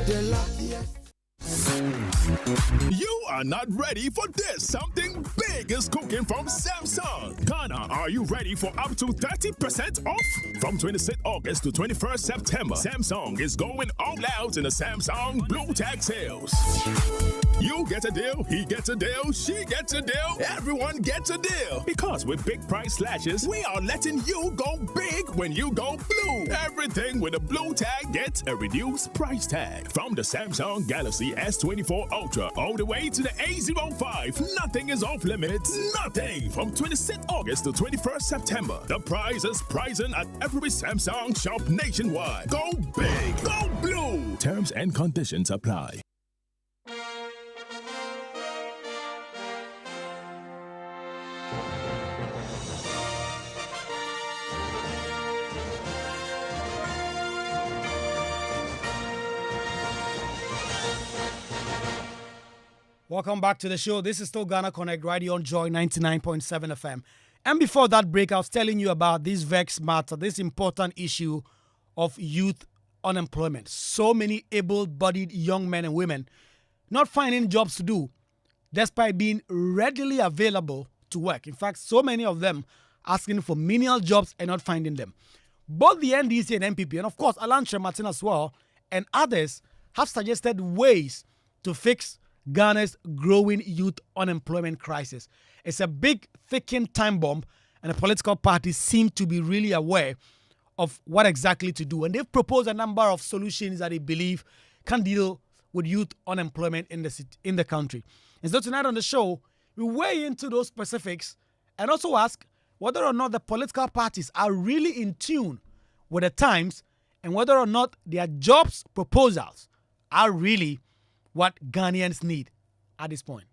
You are not ready for this. Something big is cooking from Samsung. Ghana, are you ready for up to 30% off? From 26th August to 21st September, Samsung is going all out in the Samsung Blue Tag sales. You get a deal, he gets a deal, she gets a deal, everyone gets a deal. Because with big price slashes, we are letting you go big when you go blue. Everything with a blue tag gets a reduced price tag. From the Samsung Galaxy S24 Ultra all the way to the A05, nothing is off limits. Nothing. From 26th August to 21st September, the price is pricing at every Samsung shop nationwide. Go big, go blue. Terms and conditions apply. Welcome back to the show. This is still Ghana Connect right here on Joy 99.7 FM. And before that break, I was telling you about this vexed matter, this important issue of youth unemployment. So many able-bodied young men and women not finding jobs to do despite being readily available to work. In fact, so many of them asking for menial jobs and not finding them. Both the NDC and MPP, and of course Alan Martin as well, and others have suggested ways to fix Ghana's growing youth unemployment crisis. It's a big, thickened time bomb, and the political parties seem to be really aware of what exactly to do. And they've proposed a number of solutions that they believe can deal with youth unemployment in the country. And so tonight on the show, we weigh into those specifics and also ask whether or not the political parties are really in tune with the times and whether or not their jobs proposals are really what Ghanaians need at this point.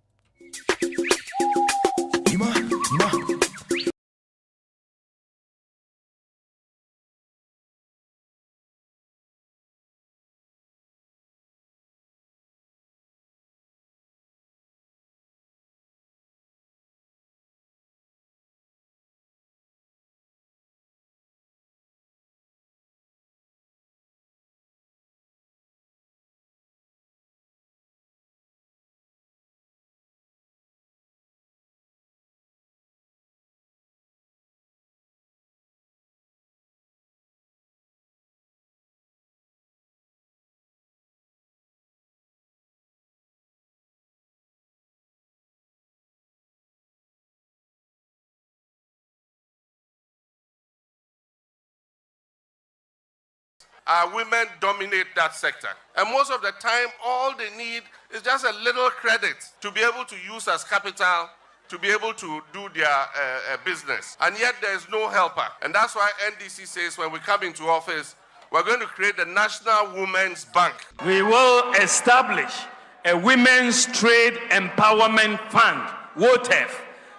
Women dominate that sector. And most of the time, all they need is just a little credit to be able to use as capital to be able to do their business. And yet there is no helper. And that's why NDC says when we come into office, we're going to create the National Women's Bank. We will establish a Women's Trade Empowerment Fund, WOTEF,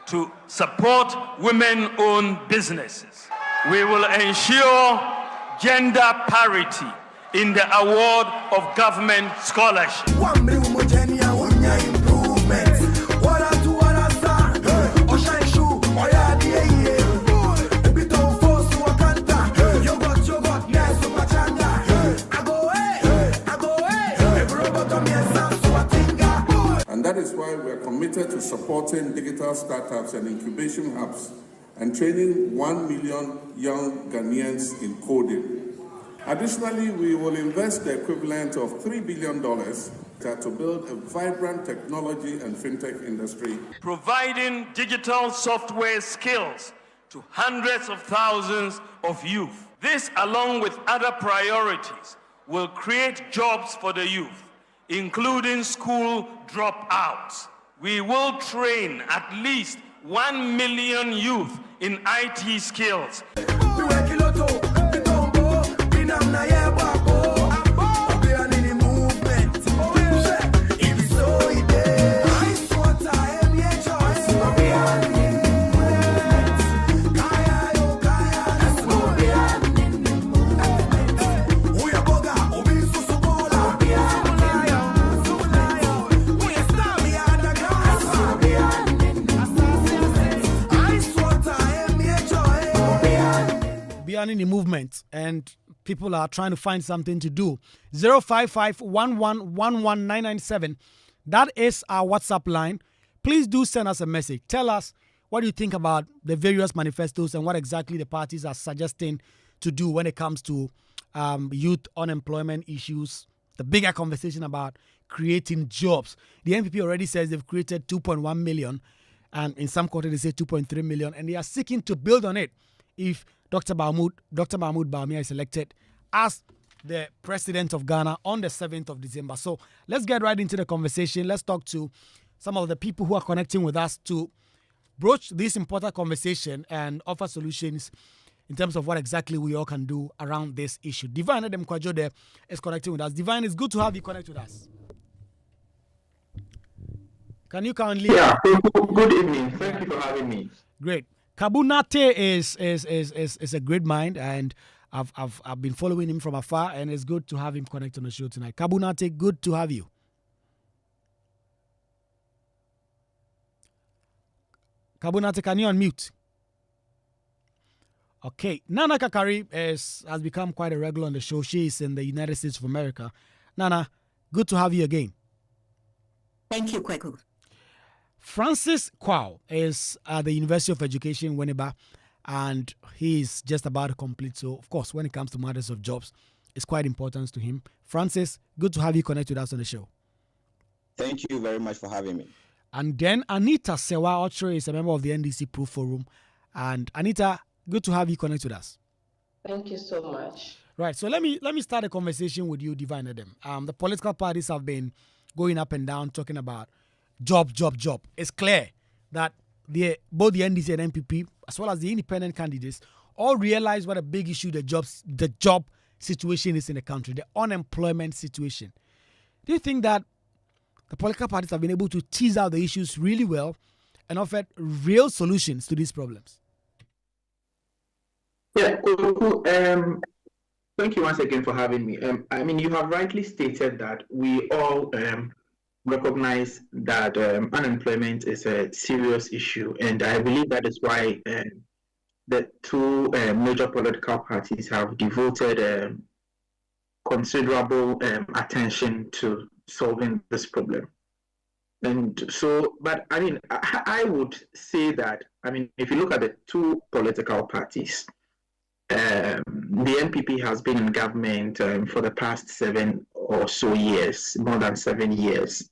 to support women-owned businesses. We will ensure gender parity in the award of government scholarship. And that is why we are committed to supporting digital startups and incubation hubs and training 1 million young Ghanaians in coding. Additionally, we will invest the equivalent of $3 billion to build a vibrant technology and fintech industry, providing digital software skills to hundreds of thousands of youth. This, along with other priorities, will create jobs for the youth, including school dropouts. We will train at least 1 million youth in IT skills. In the movement, and people are trying to find something to do. 055-1111-997. That is our WhatsApp line. Please do send us a message. Tell us what you think about the various manifestos and what exactly the parties are suggesting to do when it comes to youth unemployment issues, the bigger conversation about creating jobs. The NPP already says they've created 2.1 million, and in some quarters they say 2.3 million, and they are seeking to build on it if Dr. Mahmoud Bawumia is elected as the president of Ghana on the 7th of December. So let's get right into the conversation. Let's talk to some of the people who are connecting with us to broach this important conversation and offer solutions in terms of what exactly we all can do around this issue. Divine Adam Kwajode is connecting with us. Divine, it's good to have you connect with us. Can you kindly... Yeah, good evening. Thank you for having me. Great. Kabunate is a great mind, and I've been following him from afar, and it's good to have him connect on the show tonight. Kabunate, good to have you. Kabunate, can you unmute? Okay. Nana Kakari has become quite a regular on the show. She is in the United States of America. Nana, good to have you again. Thank you, Kwaku. Francis Kwao is at the University of Education, Winneba, and he's just about to complete. So, of course, when it comes to matters of jobs, it's quite important to him. Francis, good to have you connect with us on the show. Thank you very much for having me. And then Anita Sewa Ocho is a member of the NDC Pro Forum. And Anita, good to have you connect with us. Thank you so much. Right, so let me start a conversation with you, Divine Adam. The political parties have been going up and down talking about job. It's clear that both the NDC and NPP, as well as the independent candidates, all realize what a big issue the job situation is in the country, the unemployment situation. Do you think that the political parties have been able to tease out the issues really well and offer real solutions to these problems? Yeah, thank you once again for having me. I mean, you have rightly stated that we all recognize that unemployment is a serious issue, and I believe that is why the two major political parties have devoted considerable attention to solving this problem. And so, but I mean, I would say that, I mean, if you look at the two political parties, the NPP has been in government for the past 7 or so years, more than 7 years.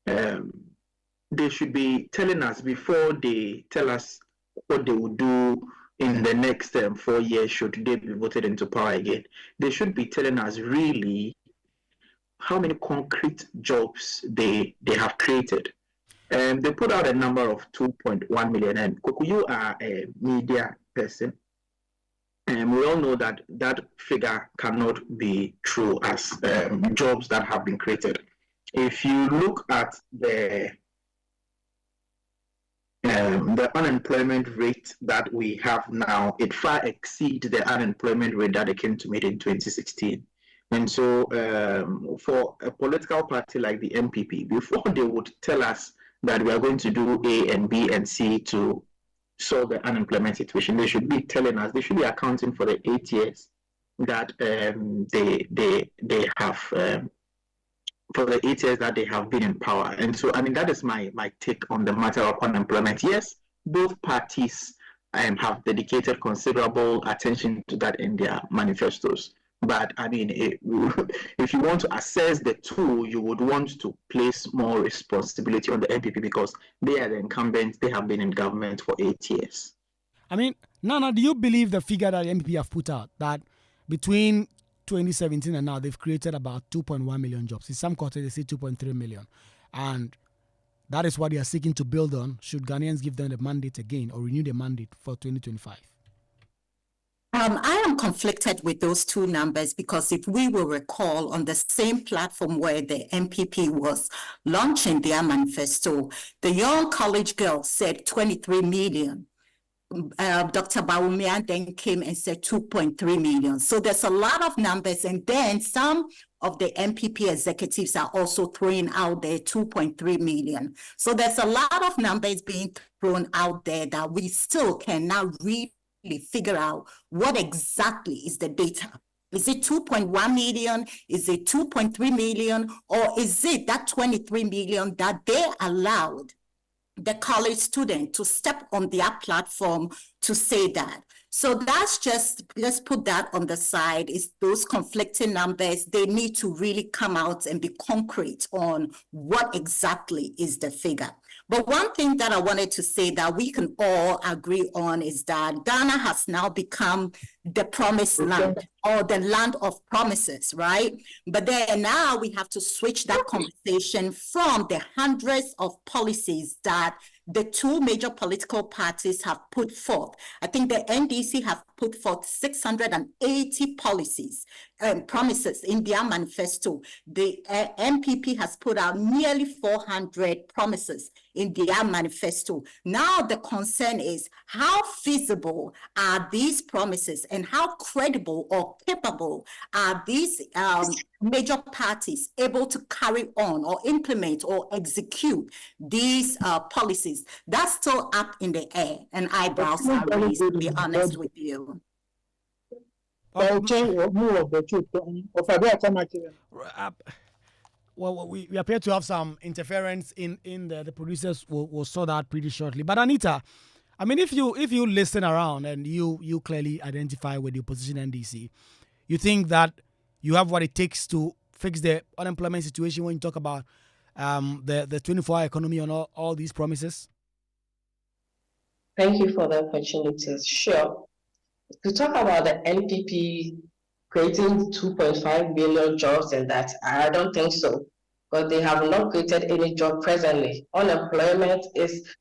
They should be telling us before they tell us what they will do in the next 4 years should they be voted into power again. They should be telling us really how many concrete jobs they have created. They put out a number of 2.1 million. And Kwaku, you are a media person. And we all know that that figure cannot be true as jobs that have been created. If you look at the unemployment rate that we have now, it far exceeds the unemployment rate that they came to meet in 2016. And so for a political party like the NPP, before they would tell us that we are going to do A and B and C to solve the unemployment situation, they should be telling us, they should be accounting for the 8 years that they have, for the 8 years that they have been in power. And so, I mean, that is my take on the matter of unemployment. Yes, both parties have dedicated considerable attention to that in their manifestos. But I mean, if you want to assess the two, you would want to place more responsibility on the NPP because they are the incumbents. They have been in government for 8 years. I mean, Nana, do you believe the figure that the NPP have put out, that between 2017 and now they've created about 2.1 million jobs? In some quarters, they say 2.3 million. And that is what they are seeking to build on should Ghanaians give them the mandate again or renew the mandate for 2025. I am conflicted with those two numbers because if we will recall, on the same platform where the NPP was launching their manifesto, the young college girl said 23 million. Dr. Bawumia then came and said 2.3 million. So there's a lot of numbers. And then some of the NPP executives are also throwing out there 2.3 million. So there's a lot of numbers being thrown out there that we still cannot really figure out what exactly is the data. Is it 2.1 million? Is it 2.3 million? Or is it that 23 million that they allowed the college student to step on their platform to say that? So that's just, let's put that on the side. Is those conflicting numbers, they need to really come out and be concrete on what exactly is the figure. But one thing that I wanted to say that we can all agree on is that Ghana has now become the promised land, or the land of promises, right? But then now we have to switch that conversation from the hundreds of policies that the two major political parties have put forth. I think the NDC have put forth 680 policies and promises in their manifesto. The MPP has put out nearly 400 promises in their manifesto. Now the concern is, how feasible are these promises, and how credible or capable are these major parties able to carry on or implement or execute these policies? That's still up in the air, and eyebrows are raised, to be honest with you. Well, we appear to have some interference in the producers will sort that pretty shortly. But Anita, I mean, if you listen around and you clearly identify with your position NDC, you think that you have what it takes to fix the unemployment situation when you talk about the 24-hour economy and all these promises? Thank you for the opportunity. Sure. To talk about the NPP creating 2.5 million jobs and that, I don't think so. But they have not created any job presently. Unemployment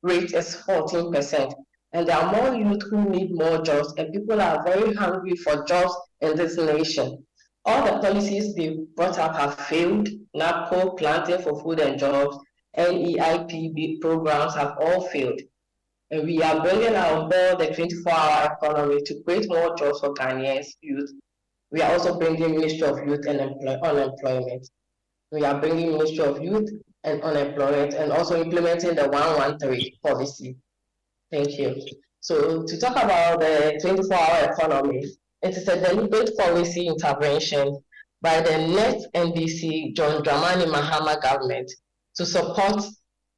rate is 14%. And there are more youth who need more jobs, and people are very hungry for jobs in this nation. All the policies they brought up have failed. NAPO, Planting for Food and Jobs, NEIP programs have all failed. And we are bringing on board the 24-hour economy to create more jobs for Ghanaians youth. We are also bringing Ministry of Youth and Unemployment. We are bringing Ministry of Youth and Unemployment, and also implementing the 113 policy. Thank you. So to talk about the 24-hour economy, it is a deliberate policy intervention by the net NDC John Dramani Mahama government to support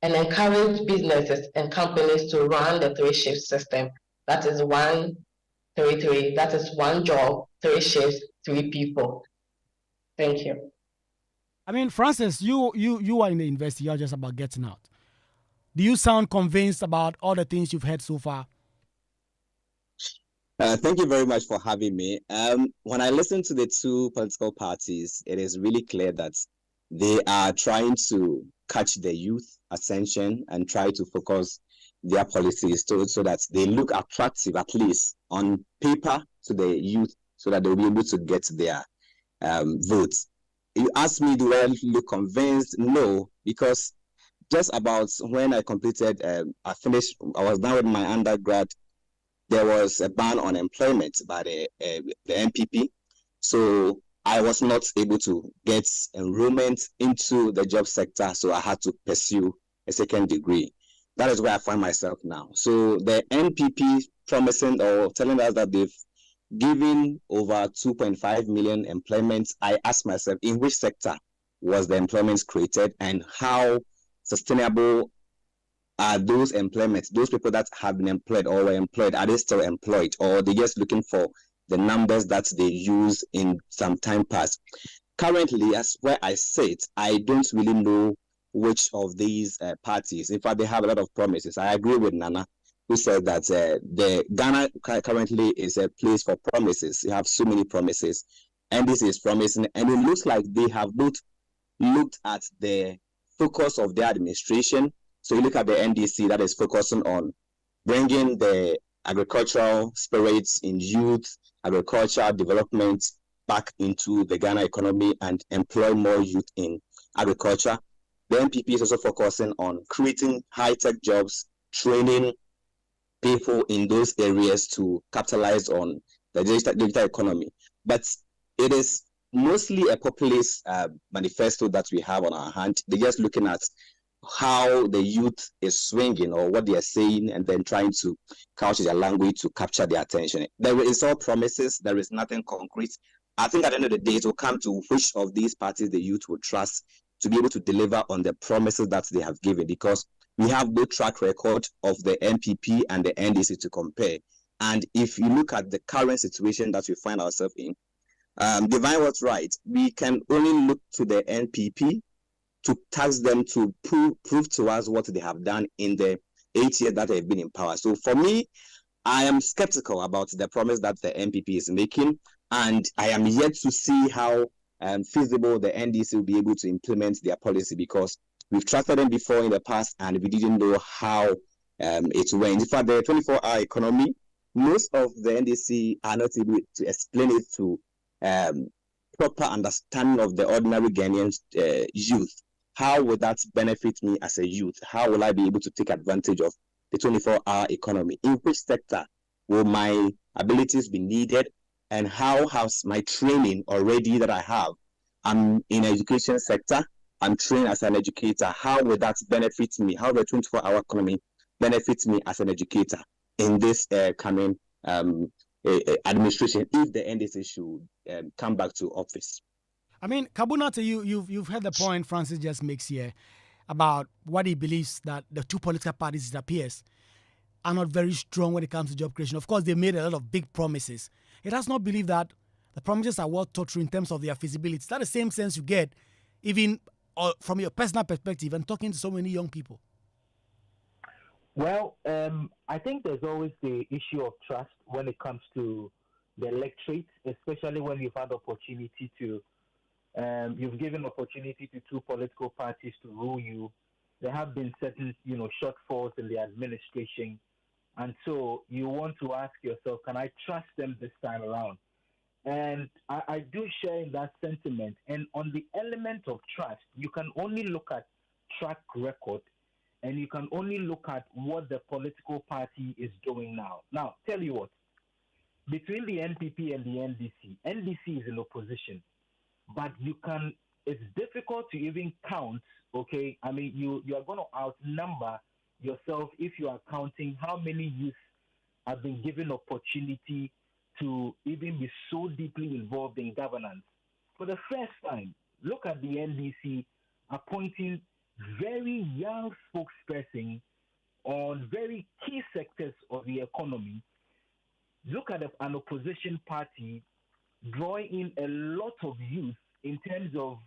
and encourage businesses and companies to run the 3-shift system. That is 1-3-3. That is one job, 3 shifts, 3 people. Thank you. I mean, Francis, you are in the university. You're just about getting out. Do you sound convinced about all the things you've heard so far? Thank you very much for having me. When I listen to the two political parties, it is really clear that they are trying to catch the youth attention and try to focus their policies so that they look attractive, at least on paper, to the youth, so that they'll be able to get their votes. You ask me, do I look convinced? No, because just about when I completed, I was done with my undergrad, there was a ban on employment by the MPP. So I was not able to get enrollment into the job sector, so I had to pursue a second degree. That is where I find myself now. So the NPP promising or telling us that they've given over 2.5 million employments, I ask myself, in which sector was the employment created, and how sustainable are those employments? Those people that have been employed or were employed, are they still employed, or are they just looking for the numbers that they used in some time past? Currently, as where I sit, I don't really know which of these parties. In fact, they have a lot of promises. I agree with Nana, who said that the Ghana currently is a place for promises. You have so many promises, and this is promising, and it looks like they have not looked at the focus of their administration. So you look at the NDC that is focusing on bringing the agricultural spirits in youth, agricultural development back into the Ghana economy and employ more youth in agriculture. The NPP is also focusing on creating high-tech jobs, training people in those areas to capitalize on the digital economy. But it is mostly a populist manifesto that we have on our hand. They're just looking at how the youth is swinging or what they are saying, and then trying to couch their language to capture their attention. There is all promises. There is nothing concrete. I think at the end of the day, it will come to which of these parties the youth will trust to be able to deliver on the promises that they have given, because we have no track record of the NPP and the NDC to compare. And if you look at the current situation that we find ourselves in, Divine was right. We can only look to the NPP to task them to prove to us what they have done in the 8 years that they've been in power. So for me, I am skeptical about the promise that the NPP is making, and I am yet to see how feasible the NDC will be able to implement their policy, because we've trusted them before in the past and we didn't know how it went. In fact, the 24-hour economy, most of the NDC are not able to explain it to proper understanding of the ordinary Ghanaian youth. How will that benefit me as a youth? How will I be able to take advantage of the 24-hour economy? In which sector will my abilities be needed? And how has my training already that I have? I'm in education sector. I'm trained as an educator. How will that benefit me? How will the 24-hour economy benefit me as an educator in this coming administration, if the NDC should come back to office? I mean, Kabunate, you've heard the point Francis just makes here about what he believes that the two political parties, it appears, are not very strong when it comes to job creation. Of course, they made a lot of big promises. He does not believe that the promises are worth thought through in terms of their feasibility. It's not the same sense you get, even from your personal perspective and talking to so many young people. Well, I think there's always the issue of trust when it comes to the electorate, especially when you've had opportunity to you've given opportunity to two political parties to rule you. There have been certain, shortfalls in the administration. And so you want to ask yourself, can I trust them this time around? And I do share in that sentiment. And on the element of trust, you can only look at track record, and you can only look at what the political party is doing now. Now, tell you what, between the NPP and the NDC is in opposition. But it's difficult to even count, okay? I mean, you are going to outnumber yourself if you are counting how many youth have been given opportunity to even be so deeply involved in governance. For the first time, look at the NDC appointing very young spokesperson on very key sectors of the economy. Look at an opposition party drawing in a lot of youth in terms of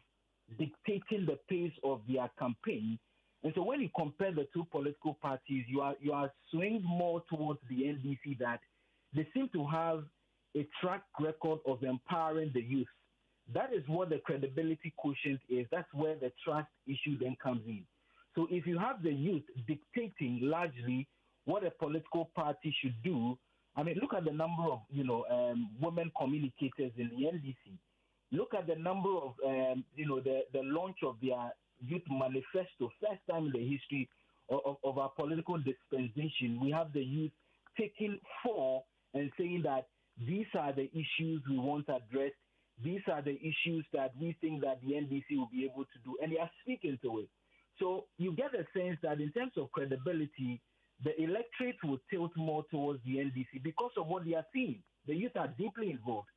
dictating the pace of their campaign. And so when you compare the two political parties, you are swaying more towards the NDC, that they seem to have a track record of empowering the youth. That is what the credibility quotient is. That's where the trust issue then comes in. So if you have the youth dictating largely what a political party should do, I mean, look at the number of, women communicators in the NDC. Look at the number of, the launch of their youth manifesto. First time in the history of our political dispensation, we have the youth taking form and saying that these are the issues we want addressed. These are the issues that we think that the NDC will be able to do. And they are speaking to it. So you get a sense that in terms of credibility, the electorate will tilt more towards the NDC because of what they are seeing. The youth are deeply involved.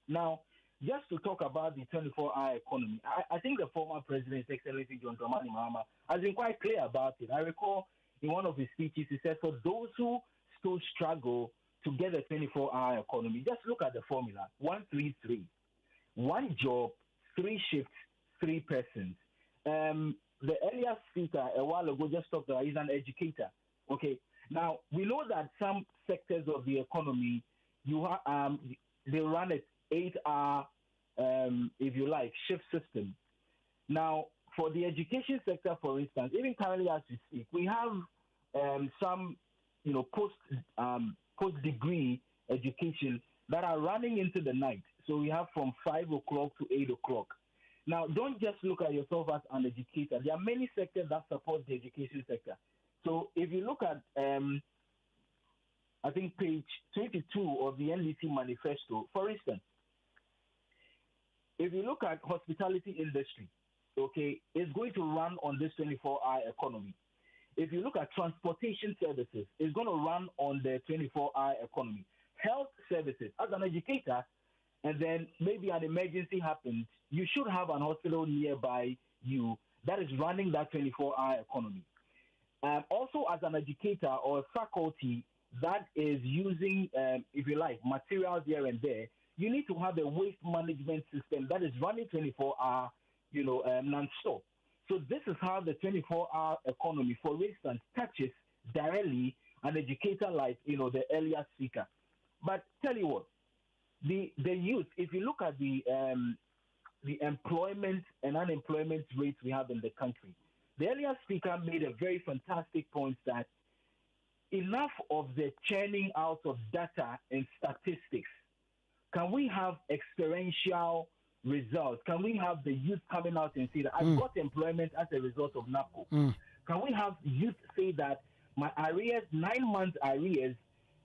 Now, just to talk about the 24-hour economy, I think the former president, Excellency John Dramani Mahama, has been quite clear about it. I recall in one of his speeches, he said, for those who still struggle to get a 24-hour economy, just look at the formula, 133. One job, 3 shifts, 3 persons. The earlier speaker a while ago just talked about he's an educator. Okay. Now we know that some sectors of the economy, they run an 8-hour, if you like, shift system. Now for the education sector, for instance, even currently as we speak, we have some, post degree education that are running into the night. So we have from 5 o'clock to 8 o'clock. Now, don't just look at yourself as an educator. There are many sectors that support the education sector. So if you look at, I think, page 22 of the NDC manifesto, for instance, if you look at hospitality industry, okay, it's going to run on this 24-hour economy. If you look at transportation services, it's going to run on the 24-hour economy. Health services, as an educator, and then maybe an emergency happens, you should have an hospital nearby you that is running that 24-hour economy. Also, as an educator or a faculty that is using, if you like, materials here and there, you need to have a waste management system that is running 24-hour, non-stop. So this is how the 24-hour economy, for instance, touches directly an educator like, the earlier speaker. But tell you what, the youth, if you look at the employment and unemployment rates we have in the country, the earlier speaker made a very fantastic point that enough of the churning out of data and statistics. Can we have experiential results? Can we have the youth coming out and say that I got employment as a result of NAPCO? Can we have youth say that my arrears, 9 months arrears,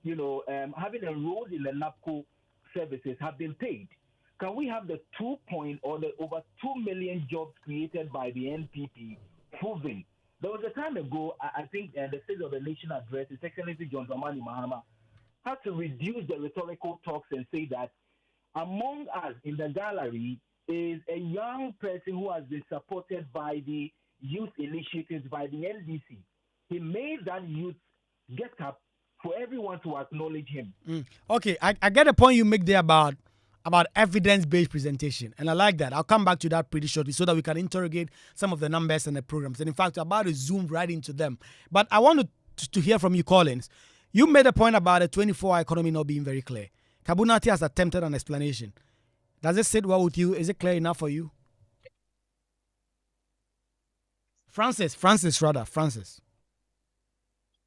having enrolled in the NAPCO services have been paid? Can we have the the over 2 million jobs created by the NPP proving? There was a time ago, I think the State of the Nation address, His Excellency John Dramani Mahama, had to reduce the rhetorical talks and say that among us in the gallery is a young person who has been supported by the youth initiatives by the NDC. He made that youth get up for everyone to acknowledge him. Okay, I get a point you make there about evidence-based presentation, and I like that. I'll come back to that pretty shortly so that we can interrogate some of the numbers and the programs. And in fact, we're about to zoom right into them. But I want to hear from you, Collins. You made a point about the 24-hour economy not being very clear. Kabunati has attempted an explanation. Does it sit well with you? Is it clear enough for you? Francis.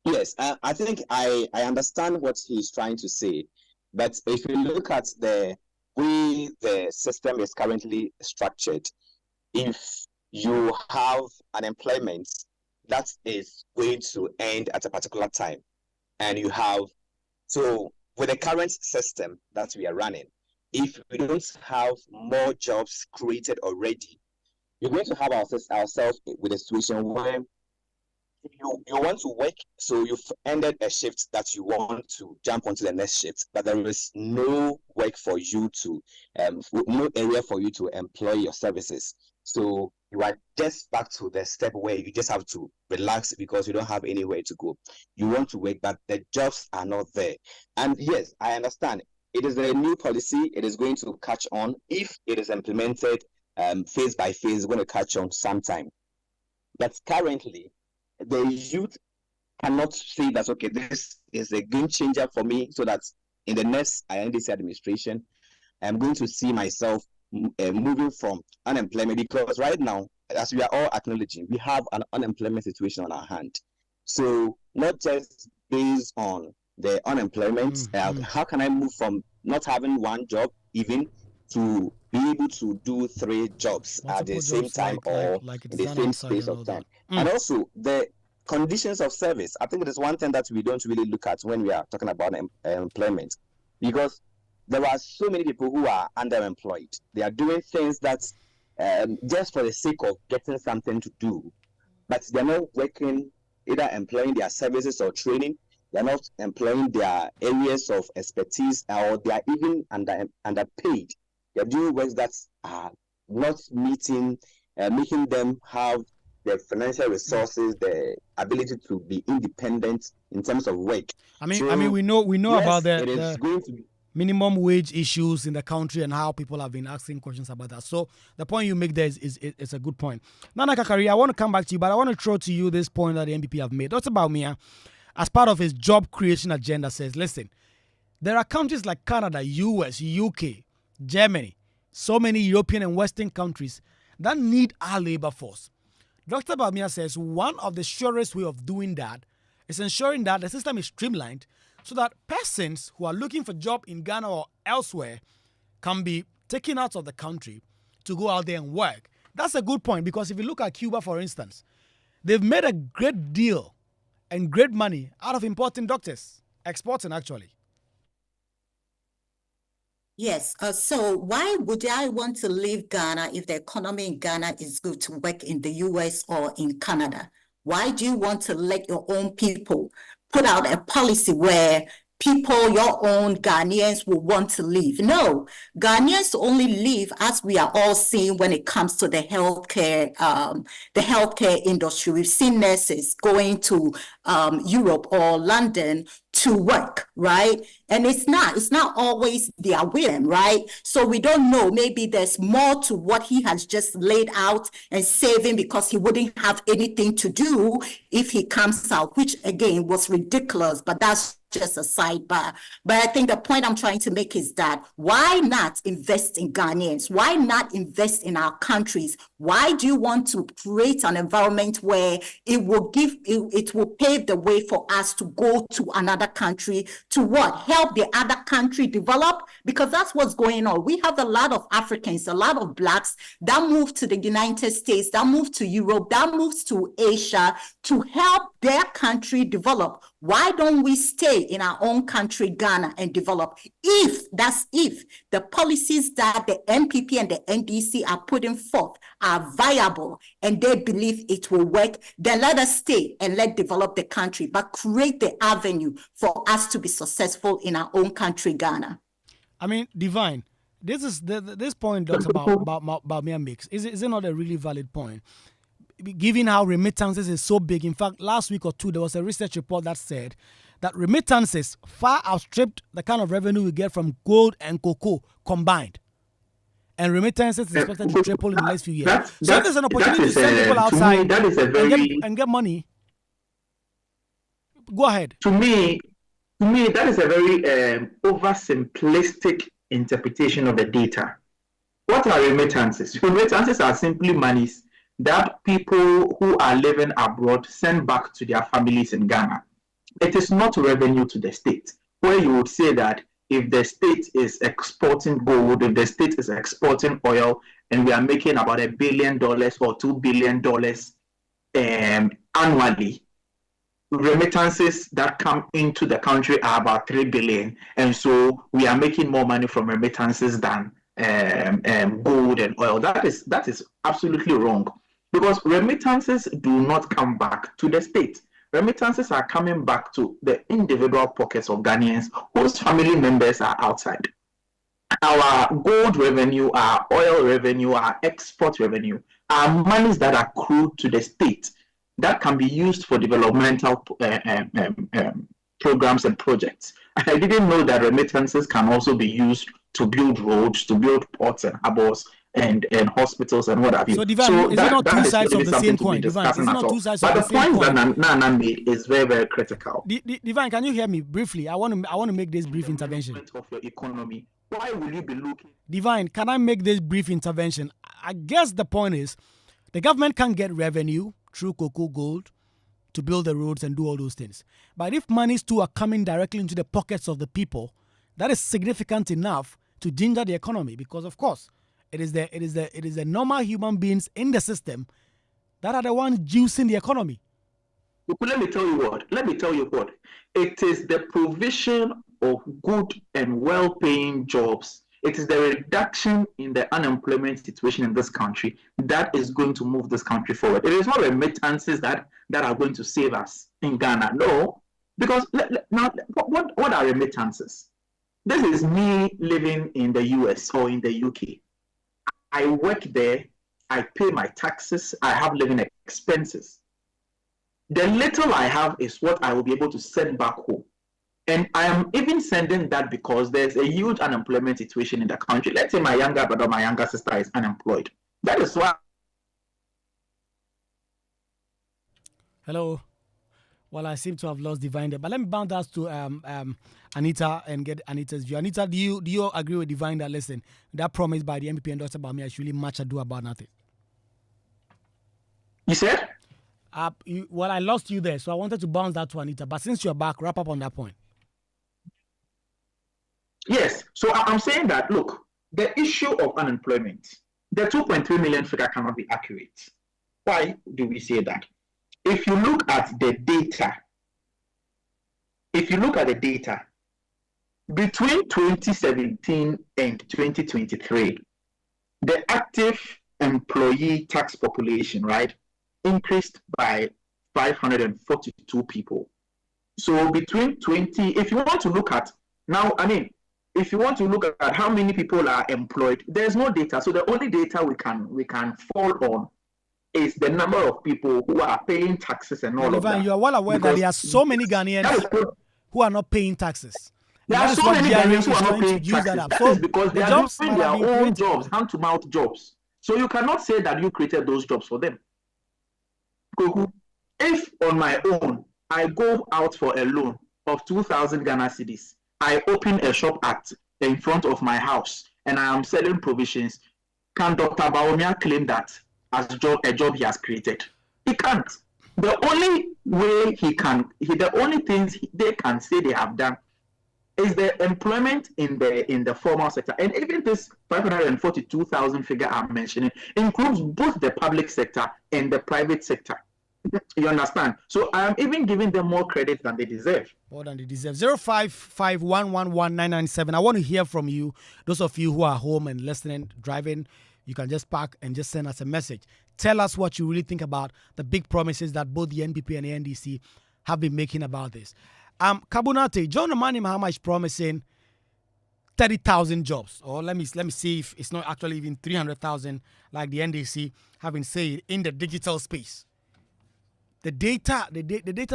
Yes, I think I understand what he's trying to say. But if you look at the way the system is currently structured, if you have unemployment that is going to end at a particular time, and you have, so with the current system that we are running, if we don't have more jobs created already, you're going to have ourselves with a situation where you want to work, so you've ended a shift that you want to jump onto the next shift, but there is no work for you to, no area for you to employ your services. So you are just back to the step where you just have to relax because you don't have anywhere to go. You want to work, but the jobs are not there. And yes, I understand. It is a new policy. It is going to catch on. If it is implemented phase by phase, it's going to catch on sometime. But currently, the youth cannot say that, okay, this is a game changer for me, so that in the next INDC administration, I'm going to see myself moving from unemployment, because right now, as we are all acknowledging, we have an unemployment situation on our hand. So not just based on the unemployment, how can I move from not having one job even to be able to do 3 jobs at the same time, or in the same space of time? And also the conditions of service. I think it is one thing that we don't really look at when we are talking about employment, because there are so many people who are underemployed. They are doing things that just for the sake of getting something to do, but they're not working, either employing their services or training. They're not employing their areas of expertise, or they are even underpaid. They're doing works that are not making them have the financial resources, the ability to be independent in terms of work. I mean, we know yes, about it is going to be minimum wage issues in the country and how people have been asking questions about that. So the point you make there is a good point. Nana Kakari, I want to come back to you, but I want to throw to you this point that the NPP have made. That's about Mia, as part of his job creation agenda, says, listen, there are countries like Canada, US, UK, Germany, so many European and Western countries that need our labor force. Dr. Bamia says one of the surest way of doing that is ensuring that the system is streamlined so that persons who are looking for a job in Ghana or elsewhere can be taken out of the country to go out there and work. That's a good point, because if you look at Cuba, for instance, they've made a great deal and great money out of importing doctors, exporting actually. Yes. So why would I want to leave Ghana if the economy in Ghana is good to work in the US or in Canada? Why do you want to let your own people put out a policy where people, your own Ghanaians will want to leave. No, Ghanaians only leave, as we are all seeing when it comes to the healthcare industry. We've seen nurses going to Europe or London to work, right? And it's not always their will, right? So we don't know. Maybe there's more to what he has just laid out and saving because he wouldn't have anything to do if he comes out, which again was ridiculous, but that's just a sidebar. But I think the point I'm trying to make is that why not invest in Ghanaians? Why not invest in our countries? Why do you want to create an environment where it will pave the way for us to go to another country to what? Help the other country develop? Because that's what's going on. We have a lot of Africans, a lot of blacks that move to the United States, that move to Europe, that moves to Asia to help their country develop. Why don't we stay in our own country, Ghana, and develop? If the policies that the NPP and the NDC are putting forth are viable and they believe it will work, then let us stay and let develop the country, but create the avenue for us to be successful in our own country, Ghana. I mean, Divine, this is this point talks about mere mix. Is it not a really valid point? Given how remittances is so big. In fact, last week or two, there was a research report that said that remittances far outstripped the kind of revenue we get from gold and cocoa combined. And remittances is expected to triple in the next few years. So if there's an opportunity to send people outside and get money, go ahead. To me, that is a very oversimplistic interpretation of the data. What are remittances? Remittances are simply monies that people who are living abroad send back to their families in Ghana. It is not revenue to the state, where you would say that if the state is exporting gold, if the state is exporting oil, and we are making about $1 billion or $2 billion annually, remittances that come into the country are about 3 billion, and so we are making more money from remittances than gold and oil. That is absolutely wrong, because remittances do not come back to the state. Remittances are coming back to the individual pockets of Ghanaians whose family members are outside. Our gold revenue, our oil revenue, our export revenue are monies that are accrued to the state that can be used for developmental programs and projects. I didn't know that remittances can also be used to build roads, to build ports and harbors and hospitals and what have you. So, Divine, is it not two sides of the same coin? Divine, is it not two sides of the same coin? But the point that Nana made is very, very critical. Divine, can you hear me briefly? I want to make this brief intervention. Of your economy. Why will you be looking? Divine, can I make this brief intervention? I guess the point is the government can get revenue through cocoa gold to build the roads and do all those things. But if monies too are coming directly into the pockets of the people, that is significant enough to ginger the economy, because of course it is the normal human beings in the system that are the ones juicing the economy. Let me tell you what. It is the provision of good and well-paying jobs. It is the reduction in the unemployment situation in this country that is going to move this country forward. It is not remittances that are going to save us in Ghana. No, because now what are remittances? This is me living in the US or in the UK. I work there, I pay my taxes, I have living expenses. The little I have is what I will be able to send back home. And I am even sending that because there's a huge unemployment situation in the country. Let's say my younger brother, my younger sister is unemployed. That is why. Hello. Well, I seem to have lost Divine there, but let me bounce us to Anita and get Anita's view. Anita, do you agree with Divine that, listen, that promise by the MPP and Dr. Bawumia is really much ado about nothing? You said? Well, I lost you there, so I wanted to bounce that to Anita. But since you're back, wrap up on that point. Yes. So I'm saying that, look, the issue of unemployment, the 2.3 million figure cannot be accurate. Why do we say that? If you look at the data, between 2017 and 2023, the active employee tax population, right, increased by 542 people. So between 20, if you want to look at now, I mean, if you want to look at how many people are employed, there's no data. So the only data we can fall on is the number of people who are paying taxes and all of Ivan, that. you are well aware that Because there are so many that is Ghanaians who are not paying taxes. And there are that is so what many GRA Ghanaians who is are not trying to paying use that taxes. up. That So is because the they are jobs doing might their have been own created. jobs, hand-to-mouth jobs. So you cannot say that you created those jobs for them. If on my own, I go out for a loan of 2,000 Ghana cedis, I open a shop in front of my house and I am selling provisions, can Dr. Baumia claim that as a job he has created? He can't. The only way the only things they can say they have done is the employment in the formal sector. And even this 542,000 figure I'm mentioning includes both the public sector and the private sector. You understand? So I'm even giving them more credit than they deserve. More than they deserve. 0551111997. I want to hear from you. Those of you who are home and listening, driving, you can just park and just send us a message. Tell us what you really think about the big promises that both the NPP and the NDC have been making about this. Kabunate, John Omani Mahama is promising 30,000 jobs, or let me see if it's not actually even 300,000 like the NDC having said in the digital space. The data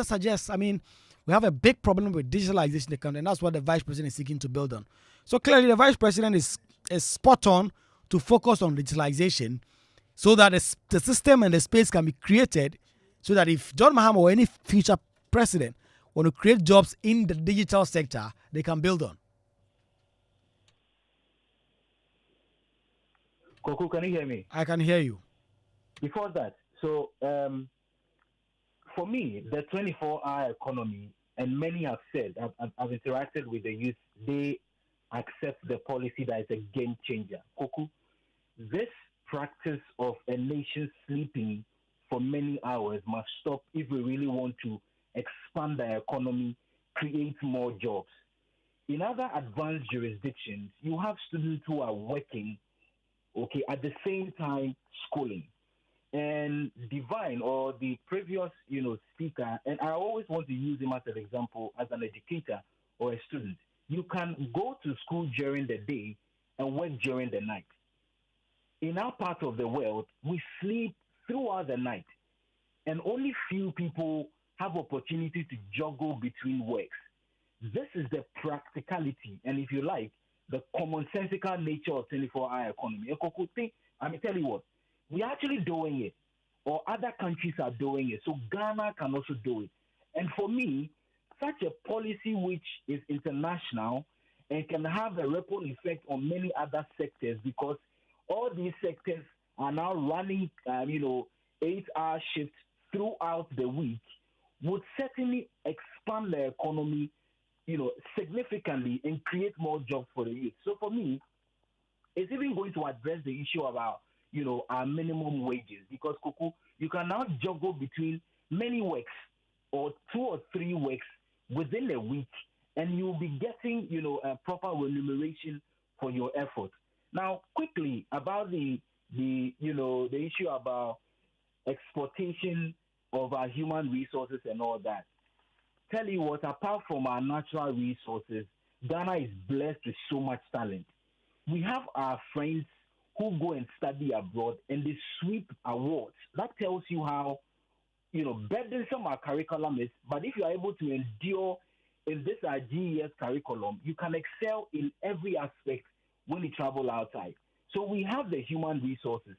suggests, I mean, we have a big problem with digitalization in the country, and that's what the vice president is seeking to build on. So clearly, the vice president is spot on to focus on digitalization so that the system and the space can be created so that if John Mahama or any future president want to create jobs in the digital sector, they can build on. Kwaku, can you hear me? I can hear you. Before that, so for me, the 24-hour economy, and many have said, I've interacted with the youth, they accept the policy that is a game changer. Kwaku, this practice of a nation sleeping for many hours must stop if we really want to expand the economy, create more jobs. In other advanced jurisdictions, you have students who are working, at the same time schooling. And Divine, or the previous, speaker, and I always want to use him as an example as an educator or a student. You can go to school during the day and work during the night. In our part of the world, we sleep throughout the night, and only few people have opportunity to juggle between works. This is the practicality, and if you like, the commonsensical nature of 24-hour economy. I mean, tell you what, we're actually doing it, or other countries are doing it, so Ghana can also do it. And for me, such a policy which is international and can have a ripple effect on many other sectors, because all these sectors are now running, 8-hour shifts throughout the week, would certainly expand the economy, significantly and create more jobs for the youth. So for me, it's even going to address the issue about, our minimum wages, because Kuku, you can now juggle between many works or 2 or 3 works within a week, and you'll be getting, a proper remuneration for your effort. Now, quickly about the issue about exploitation of our human resources and all that. Tell you what, apart from our natural resources, Ghana is blessed with so much talent. We have our friends who go and study abroad and they sweep awards. That tells you how, burdensome our curriculum is. But if you are able to endure in this our GES curriculum, you can excel in every aspect when you travel outside. So we have the human resources.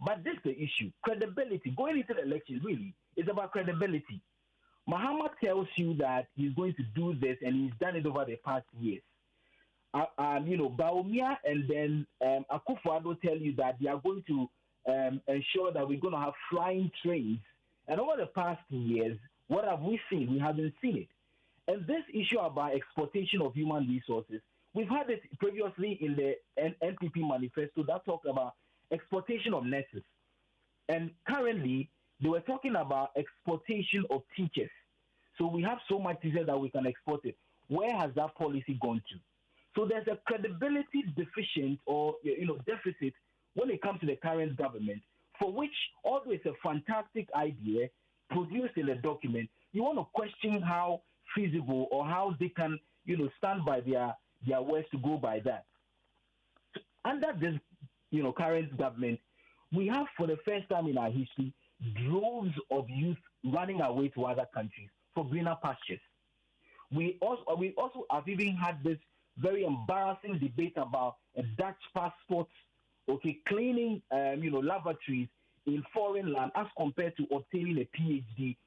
But this is the issue. Credibility. Going into the election really is about credibility. Mahama tells you that he's going to do this, and he's done it over the past years. Baumia and then Akufo-Addo tell you that they are going to ensure that we're going to have flying trains. And over the past years, what have we seen? We haven't seen it. And this issue about exploitation of human resources, we've had it previously in the NPP manifesto that talked about exploitation of nurses. And currently, they were talking about exploitation of teachers. So we have so much teachers that we can export it. Where has that policy gone to? So there's a credibility deficient or deficit when it comes to the current government, for which, although it's a fantastic idea produced in a document, you want to question how feasible or how they can, stand by their words to go by that. Under this, current government, we have for the first time in our history droves of youth running away to other countries for greener pastures. We also have even had this very embarrassing debate about a Dutch passport, cleaning lavatories in foreign land as compared to obtaining a PhD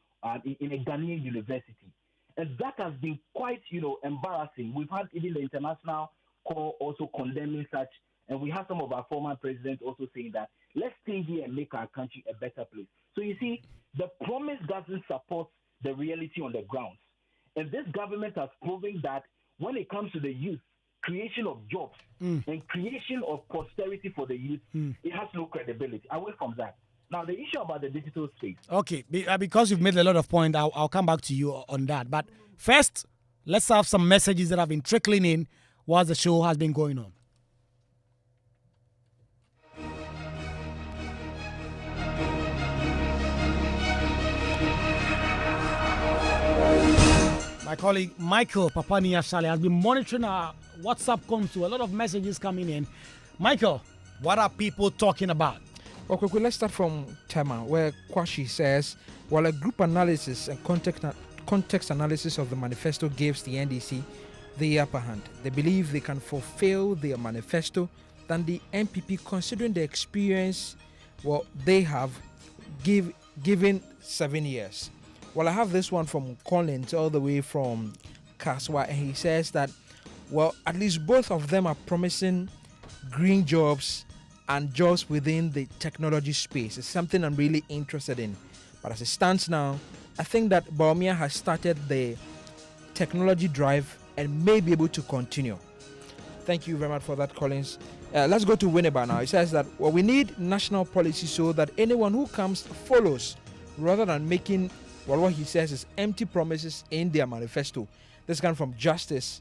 in a Ghanaian university. And that has been quite, embarrassing. We've had even the international call also condemning such, and we have some of our former presidents also saying that let's stay here and make our country a better place. So you see, the promise doesn't support the reality on the ground. And this government has proven that when it comes to the youth, creation of jobs and creation of prosperity for the youth, it has no credibility. Away from that. Now, the issue about the digital space. Okay, because you've made a lot of points, I'll come back to you on that. But first, let's have some messages that have been trickling in while the show has been going on. My colleague Michael Papania Shale has been monitoring our WhatsApp console. A lot of messages coming in. Michael, what are people talking about? Okay, let's start from Tema, where Kwashi says, while a group analysis and context analysis of the manifesto gives the NDC the upper hand, they believe they can fulfill their manifesto than the MPP, considering the experience they have given 7 years. Well, I have this one from Collins all the way from Kaswa, and he says that, at least both of them are promising green jobs and jobs within the technology space. It's something I'm really interested in. But as it stands now, I think that Baumia has started the technology drive and may be able to continue. Thank you very much for that, Collins. Let's go to Winneba now. He says that, we need national policy so that anyone who comes follows, rather than making what he says is empty promises in their manifesto. This comes from Justice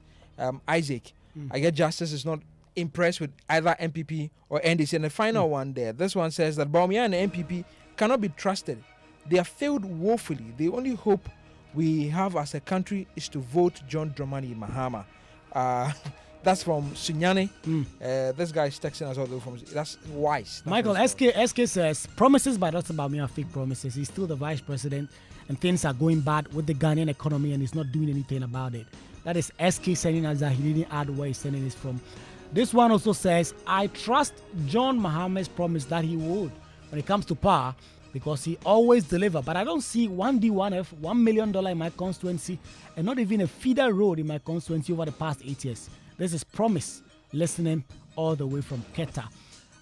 Isaac. I get Justice is not impressed with either MPP or NDC. And the final one there, this one says that Baumia and MPP cannot be trusted. They have failed woefully. The only hope we have as a country is to vote John Dramani Mahama. That's from Sunyane. This guy is texting us all the way from. That's wise. Michael, SK says promises by Dr. Baumia are fake promises. He's still the vice president, and things are going bad with the Ghanaian economy, and he's not doing anything about it. That is SK sending us that. He didn't add where he's sending this from. This one also says, I trust John Mahama's promise that he would when it comes to power, because he always delivers. But I don't see 1D1F, $1 million in my constituency, and not even a feeder road in my constituency over the past 8 years. This is promise, listening all the way from Keta.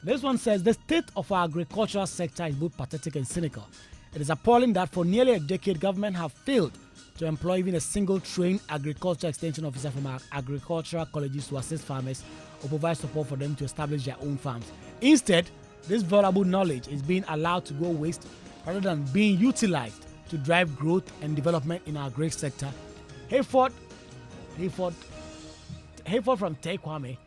This one says, the state of our agricultural sector is both pathetic and cynical. It is appalling that for nearly a decade, government have failed to employ even a single trained agriculture extension officer from our agricultural colleges to assist farmers or provide support for them to establish their own farms. Instead, this valuable knowledge is being allowed to go waste rather than being utilized to drive growth and development in our agri sector. Hayford from Tekwame.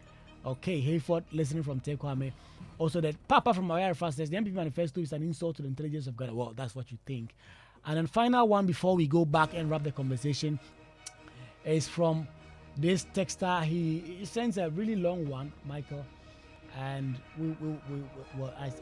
Okay, Hayford listening from Tekwame. Also, that Papa from Ayarifa says the MPP manifesto is an insult to the intelligence of Ghana. Well, that's what you think. And then final one before we go back and wrap the conversation is from this texter. He sends a really long one, Michael, and I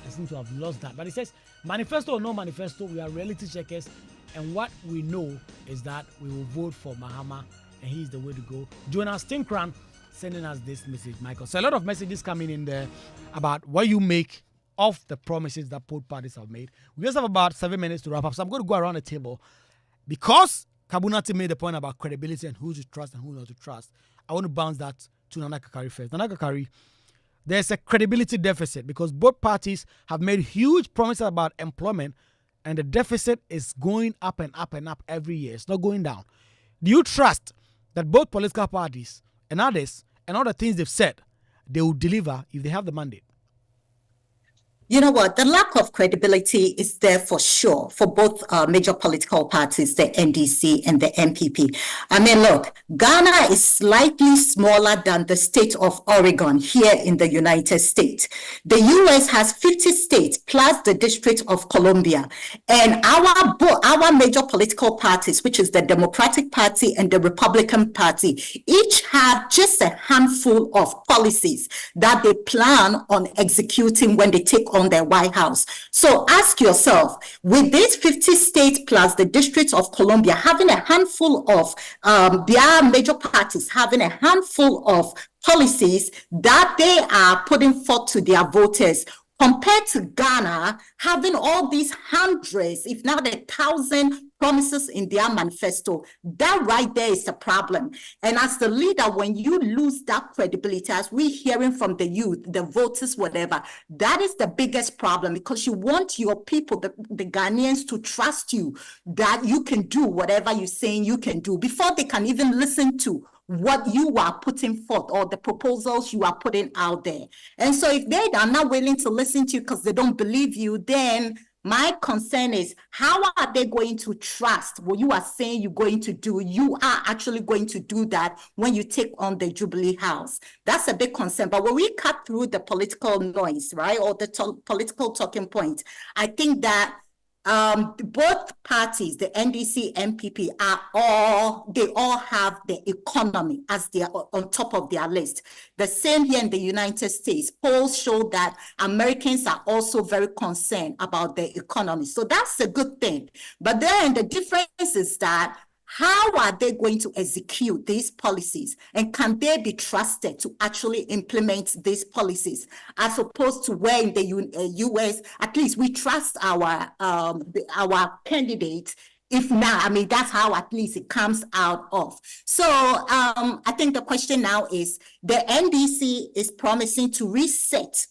seem to have lost that. But he says, manifesto or no manifesto, we are reality checkers, and what we know is that we will vote for Mahama, and he's the way to go. Jonas Tinkran sending us this message, Michael. So a lot of messages coming in there about what you make of the promises that both parties have made. We just have about 7 minutes to wrap up, so I'm going to go around the table. Because Kabunati made the point about credibility and who to trust and who not to trust, I want to bounce that to Nana Kakari first. Nana Kakari, there's a credibility deficit because both parties have made huge promises about employment, and the deficit is going up and up and up every year. It's not going down. Do you trust that both political parties and others and all the things they've said, they will deliver if they have the mandate? You know what? The lack of credibility is there for sure for both major political parties, the NDC and the MPP. I mean, look, Ghana is slightly smaller than the state of Oregon here in the United States. The US has 50 states plus the District of Columbia. And our major political parties, which is the Democratic Party and the Republican Party, each have just a handful of policies that they plan on executing when they take on their White House. So ask yourself, with these 50 states plus the District of Columbia having a handful of their major parties having a handful of policies that they are putting forth to their voters, compared to Ghana having all these hundreds, if not 1,000 promises in their manifesto, that right there is a problem. And as the leader, when you lose that credibility, as we're hearing from the youth, the voters, whatever, that is the biggest problem, because you want your people, the Ghanaians, to trust you that you can do whatever you're saying you can do before they can even listen to what you are putting forth or the proposals you are putting out there. And so if they are not willing to listen to you because they don't believe you, then my concern is, how are they going to trust what you are saying you're going to do? You are actually going to do that when you take on the Jubilee House. That's a big concern. But when we cut through the political noise, right, or the political talking points, I think that both parties, the NDC, MPP, they all have the economy as their on top of their list. The same here in the United States. Polls show that Americans are also very concerned about the economy. So that's a good thing. But then the difference is that, how are they going to execute these policies? And can they be trusted to actually implement these policies? As opposed to where in the US, at least we trust our candidates. If not, I mean, that's how at least it comes out of. So I think the question now is, the NDC is promising to reset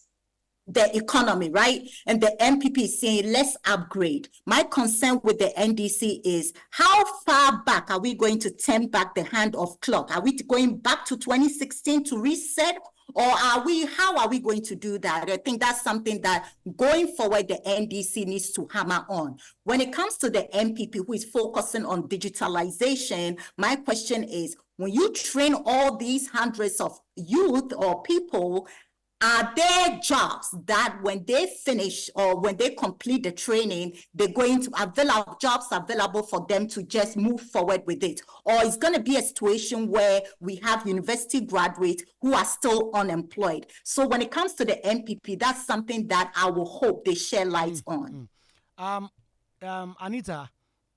the economy, right? And the MPP is saying, let's upgrade. My concern with the NDC is, how far back are we going to turn back the hand of clock? Are we going back to 2016 to reset? Or how are we going to do that? I think that's something that going forward, the NDC needs to hammer on. When it comes to the MPP, who is focusing on digitalization, my question is, when you train all these hundreds of youth or people, are there jobs that when they finish or when they complete the training, they're going to jobs available for them to just move forward with it? Or it's going to be a situation where we have university graduates who are still unemployed? So when it comes to the MPP, that's something that I will hope they share light on. Anita,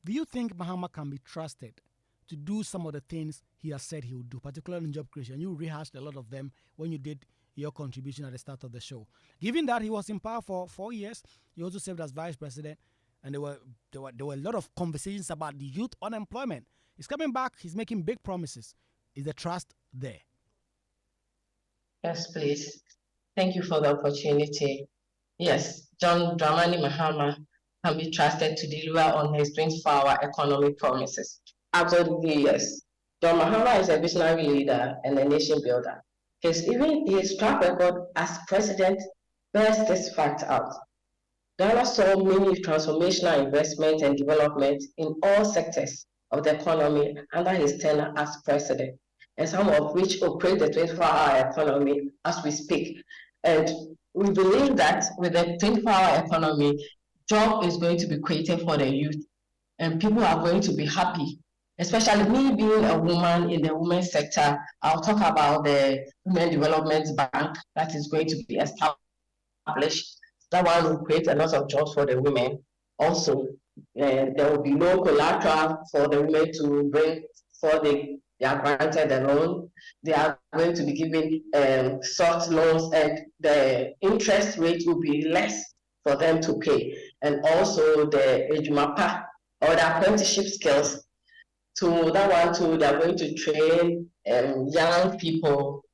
do you think Mahama can be trusted to do some of the things he has said he would do, particularly in job creation? You rehashed a lot of them when you did your contribution at the start of the show. Given that he was in power for 4 years, he also served as vice president, and there were a lot of conversations about the youth unemployment. He's coming back. He's making big promises. Is the trust there? Yes, please. Thank you for the opportunity. Yes, John Dramani Mahama can be trusted to deliver on his 24-hour economic promises. Absolutely, yes. John Mahama is a visionary leader and a nation builder. His track record as president bears this fact out. Ghana saw many transformational investment and development in all sectors of the economy under his tenure as president, and some of which operate the 24-hour economy as we speak. And we believe that with the 24-hour economy, job is going to be created for the youth, and people are going to be happy. Especially me being a woman in the women's sector, I'll talk about the Women Development Bank that is going to be established. That one will create a lot of jobs for the women. Also, there will be no collateral for the women to bring for they are granted a loan. They are going to be given soft loans, and the interest rate will be less for them to pay. And also the Ejumapa or the apprenticeship skills. To that one too, they're going to train young people,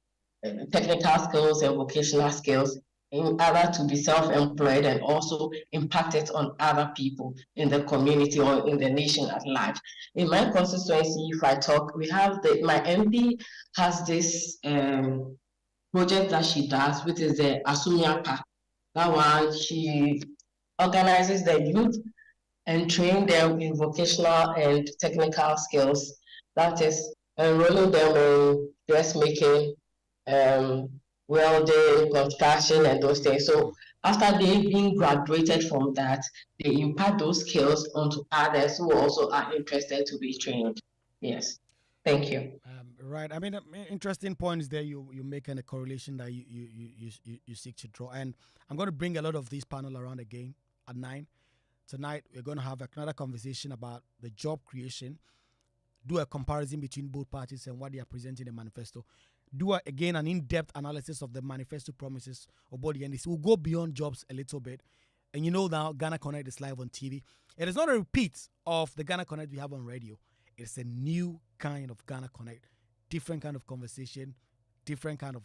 technical skills and vocational skills, in order to be self-employed and also impact it on other people in the community or in the nation at large. In my constituency, if I talk, we have my MP has this project that she does, which is the Asumiapa. That one, she organizes the youth and train them in vocational and technical skills. That is enrolling them in dressmaking, um, welding, construction, and those things. So after they've been graduated from that, they impart those skills onto others who also are interested to be trained. Yes. Thank you. Right. I mean, interesting points there. You make a correlation that you seek to draw, and I'm going to bring a lot of these panel around again at 9 tonight. We're going to have another conversation about the job creation. Do a comparison between both parties and what they are presenting in the manifesto. Do again an in-depth analysis of the manifesto promises of both the NDC. We'll go beyond jobs a little bit, and you know now Ghana Connect is live on TV. It is not a repeat of the Ghana Connect we have on radio. It's a new kind of Ghana Connect, different kind of conversation, different kind of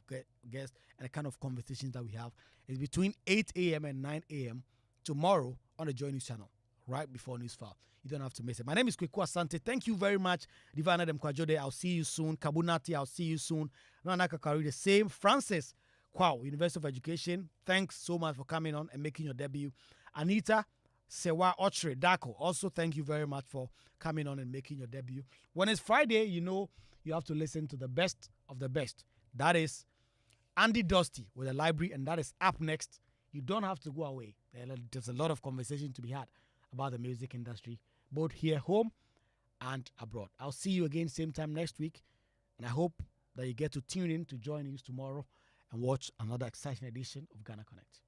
guests, and the kind of conversations that we have. It's between 8 a.m. and 9 a.m. tomorrow on the Joy News channel, right before News File. You don't have to miss it. My name is Kwaku Asante. Thank you very much, Divana Demkwajode. I'll see you soon. Kabunati, I'll see you soon. Nana Kakari, the same. Francis Kwao, University of Education. Thanks so much for coming on and making your debut. Anita Sewa Ochre Dako, also thank you very much for coming on and making your debut. When it's Friday, you know you have to listen to the best of the best. That is Andy Dusty with the library, and that is up next. You don't have to go away. There's a lot of conversation to be had about the music industry, both here home and abroad. I'll see you again same time next week, and I hope that you get to tune in to Joy News tomorrow and watch another exciting edition of Ghana Connect.